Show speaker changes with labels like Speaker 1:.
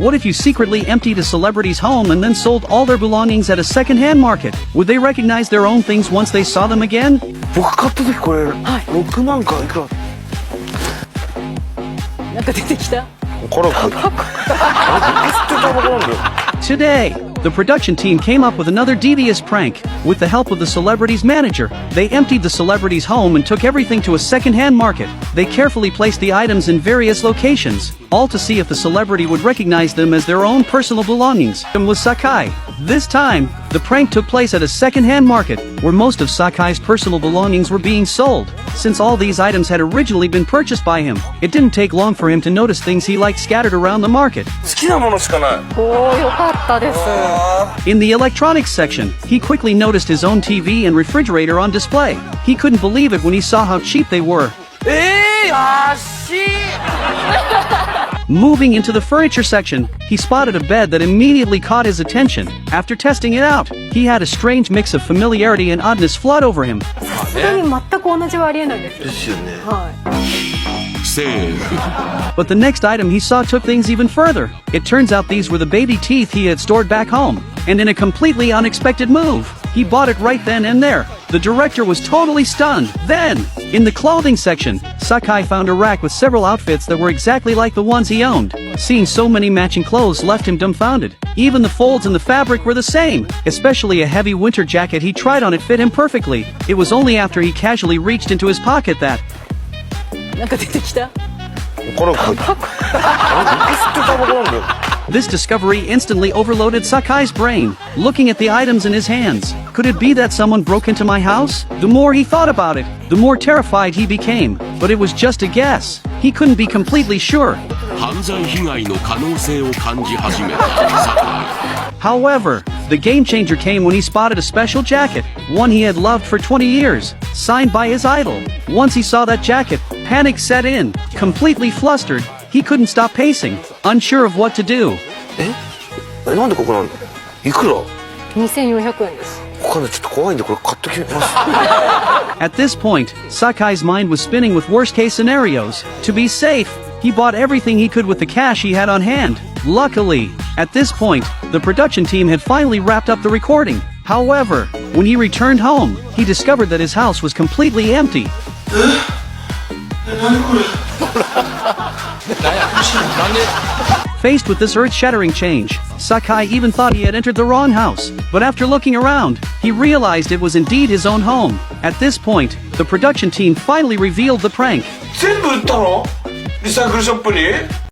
Speaker 1: What if you secretly emptied a celebrity's home and then sold all their belongings at a second-hand market? Would they recognize their own things once they saw them again?
Speaker 2: 僕買った時これ6万かいくら
Speaker 3: なんか出てきた。
Speaker 2: これ捨てたばかなんだよ
Speaker 1: Today, the production team came up with another devious prank. With the help of the celebrity's manager, they emptied the celebrity's home and took everything to a second-hand market. They carefully placed the items in various locations, all to see if the celebrity would recognize them as their own personal belongings. It was Sakai. This time, the prank took place at a second-hand market, where most of Sakai's personal belongings were being sold. Since all these items had originally been purchased by him, it didn't take long for him to notice things he liked scattered around the market.
Speaker 2: 好きなものしかない
Speaker 3: おー、よかったです。
Speaker 1: In the electronics section, he quickly noticed his own TV and refrigerator on display. He couldn't believe it when he saw how cheap they were.
Speaker 2: 安い
Speaker 1: Moving into the furniture section, he spotted a bed that immediately caught his attention. After testing it out, he had a strange mix of familiarity and oddness flood over him.
Speaker 3: さすがに全く同じはありえないですよ。
Speaker 2: ですよね
Speaker 1: But the next item he saw took things even further. It turns out these were the baby teeth he had stored back home. And in a completely unexpected move, he bought it right then and there. The director was totally stunned. Then, in the clothing section, Sakai found a rack with several outfits that were exactly like the ones he owned. Seeing so many matching clothes left him dumbfounded. Even the folds in the fabric were the same. Especially a heavy winter jacket he tried on it fit him perfectly. It was only after he casually reached into his pocket that
Speaker 3: なんか出てきた。
Speaker 2: これ捨てたばかなんだよ
Speaker 1: this discovery instantly overloaded Sakai's brain, looking at the items in his hands. Could it be that someone broke into my house? The more he thought about it, the more terrified he became. But it was just a guess. He couldn't be completely sure.
Speaker 4: 犯罪被害の可能性を感じ始めた酒井
Speaker 1: However, the game changer came when he spotted a special jacket, one he had loved for 20 years, signed by his idol. Once he saw that jacket, panic set in. Completely flustered, he couldn't stop pacing, unsure of what to do.
Speaker 2: なんでここなんだいくら
Speaker 3: 2400円です。
Speaker 2: わかんないちょっと怖いんでこれ買っときます
Speaker 1: At this point, Sakai's mind was spinning with worst-case scenarios. To be safe, he bought everything he could with the cash he had on hand. Luckily, at this point, the production team had finally wrapped up the recording. However, when he returned home, he discovered that his house was completely empty. Faced with this earth-shattering change, Sakai even thought he had entered the wrong house. But after looking around, he realized it was indeed his own home. At this point, the production team finally revealed the prank.
Speaker 2: 全部売ったのリサイクルショップに